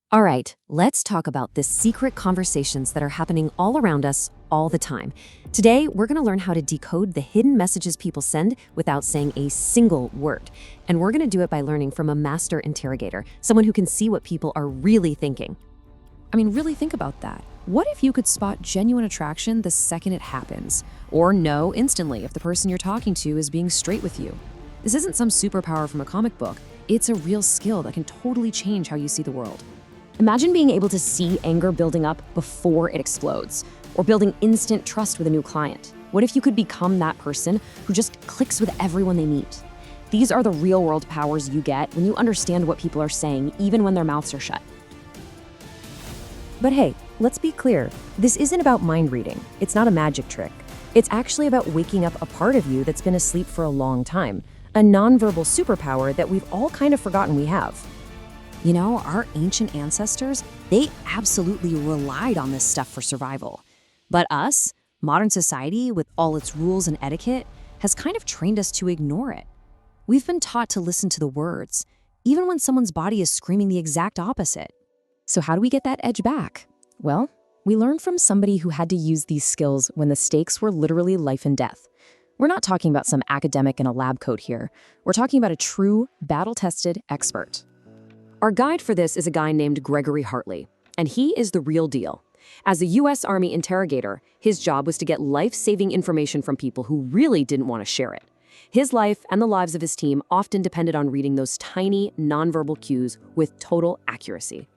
All right, let's talk about the secret conversations that are happening all around us all the time. Today, we're going to learn how to decode the hidden messages people send without saying a single word. And we're going to do it by learning from a master interrogator, someone who can see what people are really thinking. I mean, really think about that. What if you could spot genuine attraction the second it happens? Or know instantly if the person you're talking to is being straight with you? This isn't some superpower from a comic book. It's a real skill that can totally change how you see the world. Imagine being able to see anger building up before it explodes, or building instant trust with a new client. What if you could become that person who just clicks with everyone they meet? These are the real-world powers you get when you understand what people are saying, even when their mouths are shut. But hey, let's be clear. This isn't about mind reading. It's not a magic trick. It's actually about waking up a part of you that's been asleep for a long time, a nonverbal superpower that we've all kind of forgotten we have. You know, our ancient ancestors, they absolutely relied on this stuff for survival. But us, modern society, with all its rules and etiquette, has kind of trained us to ignore it. We've been taught to listen to the words, even when someone's body is screaming the exact opposite. So how do we get that edge back? Well, we learned from somebody who had to use these skills when the stakes were literally life and death. We're not talking about some academic in a lab coat here. We're talking about a true, battle-tested expert. Our guide for this is a guy named Gregory Hartley, and he is the real deal. As a U.S. Army interrogator, his job was to get life-saving information from people who really didn't want to share it. His life and the lives of his team often depended on reading those tiny, nonverbal cues with total accuracy.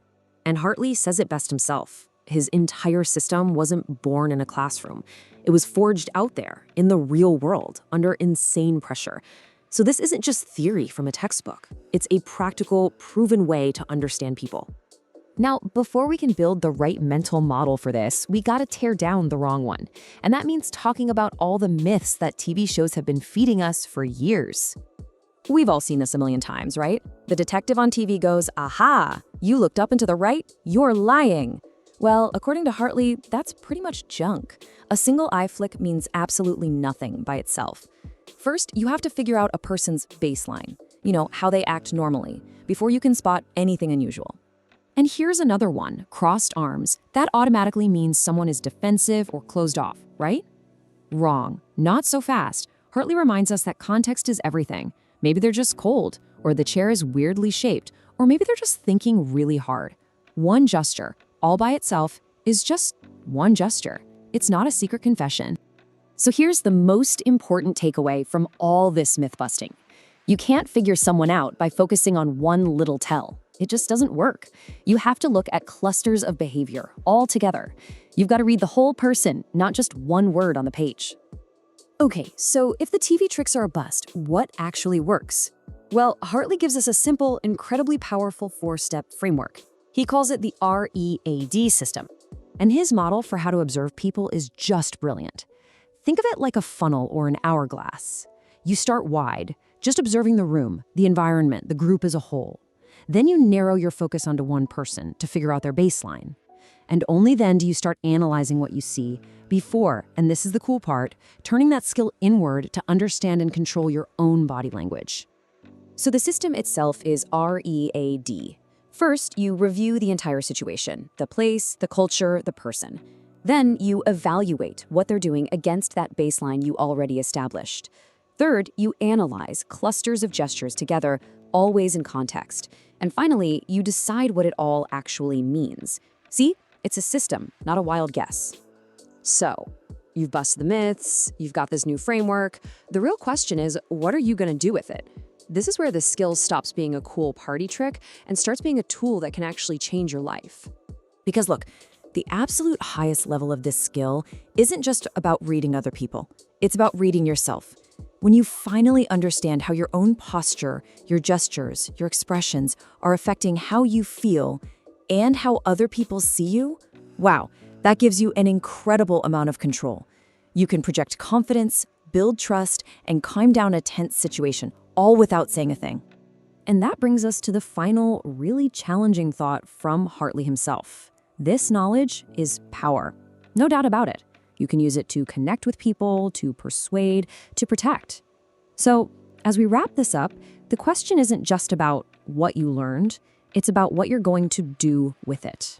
And Hartley says it best himself. His entire system wasn't born in a classroom. It was forged out there, in the real world, under insane pressure. So this isn't just theory from a textbook. It's a practical, proven way to understand people. Now, before we can build the right mental model for this, we gotta tear down the wrong one. And that means talking about all the myths that TV shows have been feeding us for years. We've all seen this a million times, right? The detective on TV goes, "Aha, you looked up and to the right, you're lying." Well, according to Hartley, that's pretty much junk. A single eye flick means absolutely nothing by itself. First, you have to figure out a person's baseline, how they act normally, before you can spot anything unusual. And here's another one, crossed arms. That automatically means someone is defensive or closed off, right? Wrong. Not so fast. Hartley reminds us that context is everything. Maybe they're just cold, or the chair is weirdly shaped, or maybe they're just thinking really hard. One gesture, all by itself, is just one gesture. It's not a secret confession. So here's the most important takeaway from all this myth-busting. You can't figure someone out by focusing on one little tell. It just doesn't work. You have to look at clusters of behavior all together. You've got to read the whole person, not just one word on the page. Okay, so if the TV tricks are a bust, what actually works? Well, Hartley gives us a simple, incredibly powerful four-step framework. He calls it the R.E.A.D system. And his model for how to observe people is just brilliant. Think of it like a funnel or an hourglass. You start wide, just observing the room, the environment, the group as a whole. Then you narrow your focus onto one person to figure out their baseline. And only then do you start analyzing what you see before, and this is the cool part, turning that skill inward to understand and control your own body language. So the system itself is R.E.A.D. First, you review the entire situation, the place, the culture, the person. Then you evaluate what they're doing against that baseline you already established. Third, you analyze clusters of gestures together, always in context. And finally, you decide what it all actually means. See, it's a system, not a wild guess. So, you've busted the myths, you've got this new framework. The real question is, what are you going to do with it? This is where the skill stops being a cool party trick and starts being a tool that can actually change your life. Because look, the absolute highest level of this skill isn't just about reading other people. It's about reading yourself. When you finally understand how your own posture, your gestures, your expressions are affecting how you feel and how other people see you, wow, that gives you an incredible amount of control. You can project confidence, build trust, and calm down a tense situation, all without saying a thing. And that brings us to the final, really challenging thought from Hartley himself. This knowledge is power. No doubt about it. You can use it to connect with people, to persuade, to protect. So, as we wrap this up, the question isn't just about what you learned, It's about what you're going to do with it.